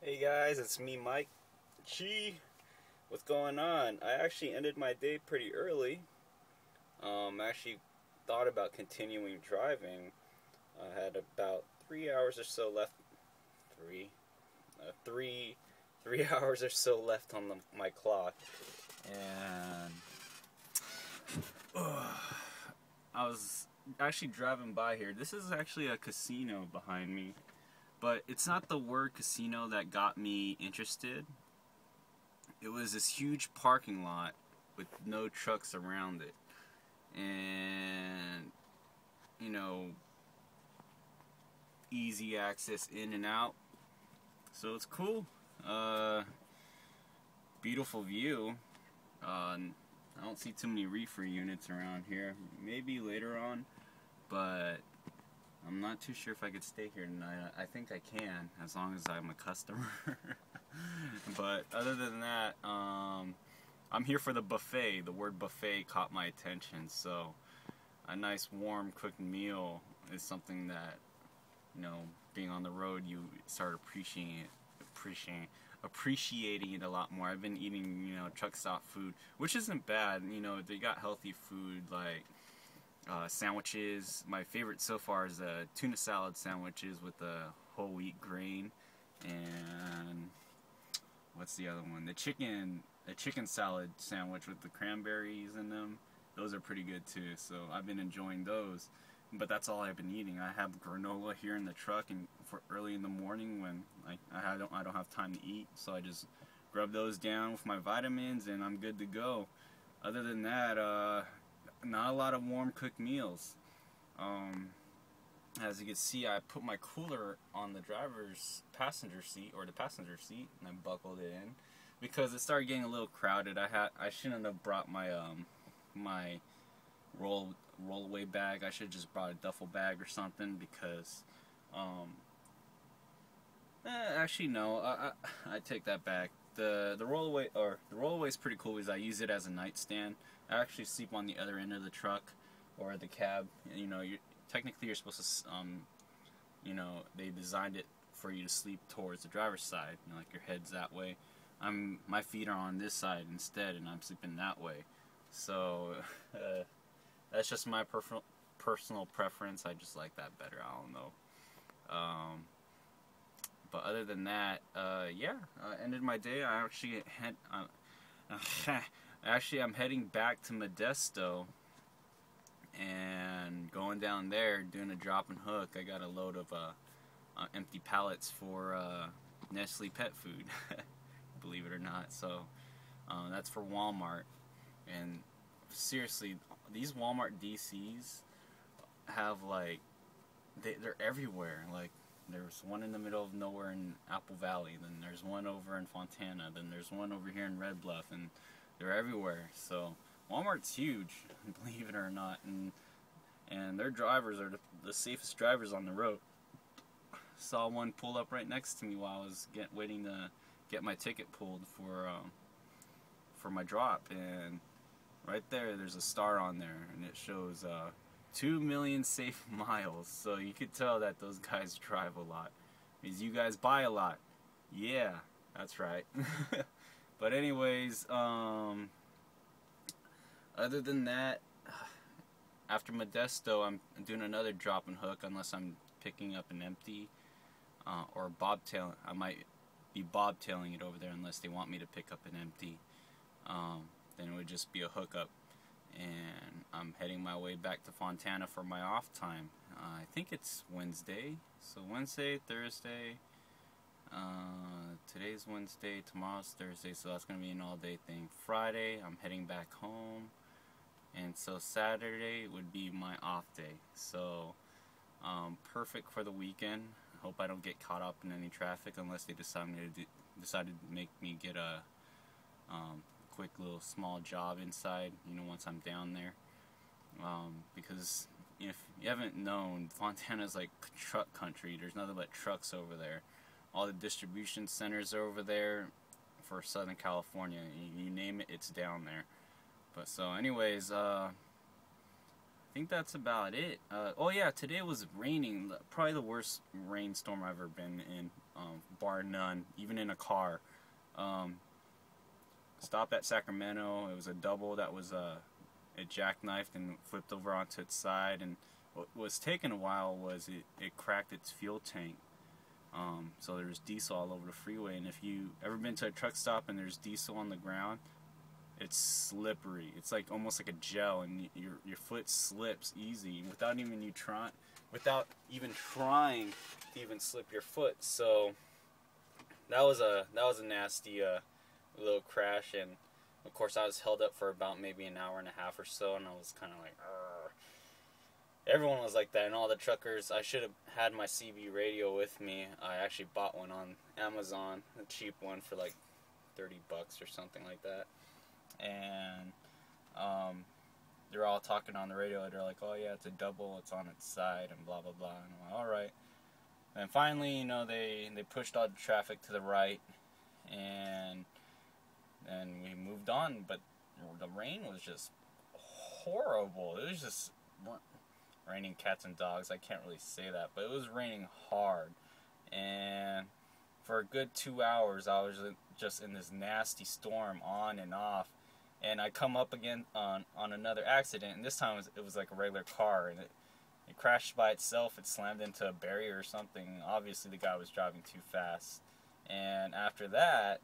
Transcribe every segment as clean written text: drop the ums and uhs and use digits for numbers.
Hey guys, it's me, Mike. Gee, what's going on? I actually ended my day pretty early. Actually thought about continuing driving. I had about 3 hours or so left. Three, three, 3 hours or so left on my clock, and I was actually driving by here. This is actually a casino behind me, but it's not the word casino that got me interested. It was this huge parking lot with no trucks around it, and you know, easy access in and out. So it's cool. Beautiful view. I don't see too many reefer units around here. Maybe later on, but I'm not too sure if I could stay here tonight. I think I can, as long as I'm a customer. But other than that, I'm here for the buffet. The word buffet caught my attention, so a nice warm cooked meal is something that, being on the road, you start appreciating it a lot more. I've been eating, truck stop food, which isn't bad. They got healthy food like sandwiches. My favorite so far is the tuna salad sandwiches with the whole wheat grain, and what's the other one? The chicken salad sandwich with the cranberries in them. Those are pretty good too. So I've been enjoying those. But that's all I've been eating. I have granola here in the truck, and for early in the morning when I don't have time to eat, so I just rub those down with my vitamins, and I'm good to go. Other than that, not a lot of warm cooked meals. As you can see, I put my cooler on the passenger seat, and I buckled it in because it started getting a little crowded. I shouldn't have brought my my rollaway bag. I should have just brought a duffel bag or something because actually no, I take that back. The rollaway is pretty cool because I use it as a nightstand. I actually sleep on the other end of the truck or the cab. Technically you're supposed to they designed it for you to sleep towards the driver's side, like your head's that way. My feet are on this side instead, and I'm sleeping that way. So that's just my personal preference. I just like that better. I don't know. But other than that, yeah, ended my day. I actually I'm heading back to Modesto and going down there doing a drop and hook. I got a load of empty pallets for Nestle pet food, believe it or not. So that's for Walmart. And seriously, these Walmart DCs have they're everywhere. Like there's one in the middle of nowhere in Apple Valley, then there's one over in Fontana, then there's one over here in Red Bluff, and they're everywhere. So Walmart's huge, believe it or not, and their drivers are the safest drivers on the road. Saw one pull up right next to me while I was waiting to get my ticket pulled for my drop, and right there's a star on there, and it shows 2 million safe miles. So you could tell that those guys drive a lot. Means you guys buy a lot. Yeah, that's right. But anyways, other than that, after Modesto, I'm doing another drop and hook unless I'm picking up an empty or bobtail. I might be bobtailing it over there unless they want me to pick up an empty. Then it would just be a hookup. And I'm heading my way back to Fontana for my off time. I think it's Wednesday. So Wednesday, Thursday. Today's Wednesday, tomorrow's Thursday, so that's going to be an all-day thing. Friday, I'm heading back home. And so Saturday would be my off day. So perfect for the weekend. I hope I don't get caught up in any traffic unless they decided to make me get a quick little small job inside, once I'm down there. Because if you haven't known, Fontana's like truck country. There's nothing but trucks over there. All the distribution centers are over there for Southern California. You name it, it's down there. But so anyways, I think that's about it. Oh yeah, today was raining. Probably the worst rainstorm I've ever been in. bar none, even in a car. Stopped at Sacramento. It was a double that was it jackknifed and flipped over onto its side. And what was taking a while was it cracked its fuel tank. So there's diesel all over the freeway. And if you ever been to a truck stop and there's diesel on the ground, it's slippery. It's like almost like a gel, and your foot slips easy without even trying to even slip your foot. So that was a nasty little crash, and of course I was held up for about maybe an hour and a half or so, and I was kind of like, argh. Everyone was like that, and all the truckers. I should have had my CB radio with me. I actually bought one on Amazon, a cheap one for like $30 or something like that. And they're all talking on the radio. They're like, "Oh yeah, it's a double. It's on its side," and blah blah blah. And I'm like, "All right." And finally, you know, they pushed all the traffic to the right, and we moved on. But the rain was just horrible. It was just raining cats and dogs. I can't really say that, but it was raining hard. And for a good 2 hours, I was just in this nasty storm on and off. And I come up again on another accident, and this time it was like a regular car, and it crashed by itself. It slammed into a barrier or something. Obviously, the guy was driving too fast. And after that,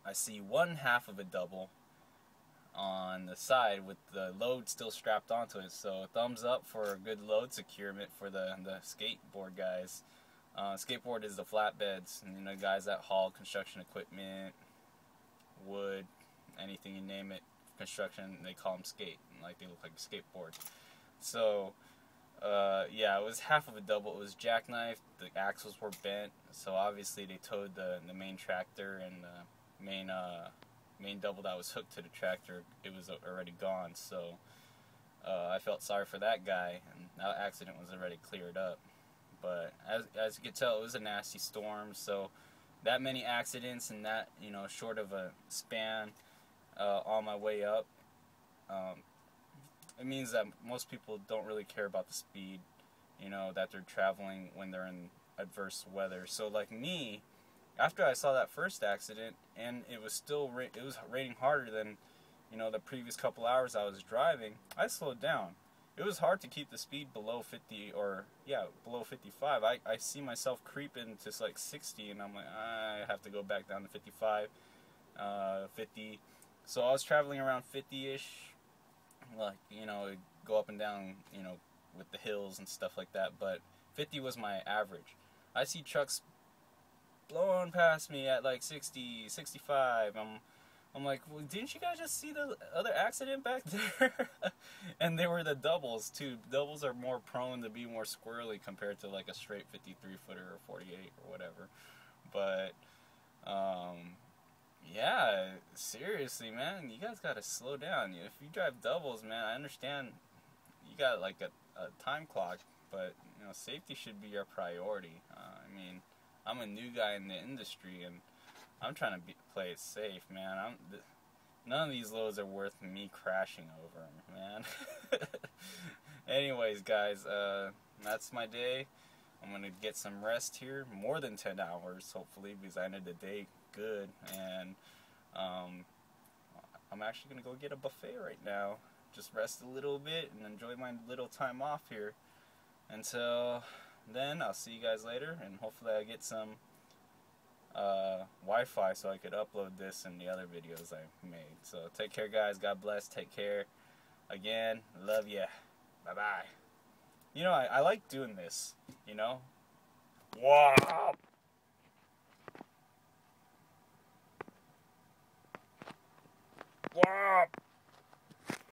I see one half of a double on the side with the load still strapped onto it. So thumbs up for a good load securement for the skateboard guys. Skateboard is the flatbeds, and, you know, guys that haul construction equipment, wood, anything you name it, construction, they call them skate, and like they look like a skateboard. So yeah, it was half of a double. It was jackknifed, the axles were bent, so obviously they towed the main tractor, and the main double that was hooked to the tractor, it was already gone. So I felt sorry for that guy, and that accident was already cleared up. But as you can tell, it was a nasty storm. So that many accidents in that, you know, short of a span on my way up, it means that most people don't really care about the speed, you know, that they're traveling when they're in adverse weather. So like me, after I saw that first accident, and it was still it was raining harder than, you know, the previous couple hours I was driving, I slowed down. It was hard to keep the speed below 50, or yeah, below 55. I see myself creeping to like 60, and I'm like, I have to go back down to 55, 50. So I was traveling around 50-ish, like, you know, go up and down, you know, with the hills and stuff like that. But 50 was my average. I see trucks blowing past me at like 60, 65. I'm like, well, didn't you guys just see the other accident back there? And they were the doubles, too. Doubles are more prone to be more squirrely compared to like a straight 53-footer or 48 or whatever. But, yeah, seriously, man, you guys gotta slow down. If you drive doubles, man, I understand you got like a time clock, but, you know, safety should be your priority. I mean, I'm a new guy in the industry, and I'm trying to play it safe, man. None of these loads are worth me crashing over, man. Anyways, guys, that's my day. I'm going to get some rest here, more than 10 hours, hopefully, because I ended the day good. And I'm actually going to go get a buffet right now. Just rest a little bit and enjoy my little time off here. Until then, I'll see you guys later, and hopefully I get some Wi-Fi so I could upload this and the other videos I made. So take care, guys. God bless. Take care. Again, love ya. Bye-bye. You know, I like doing this, you know? Wow.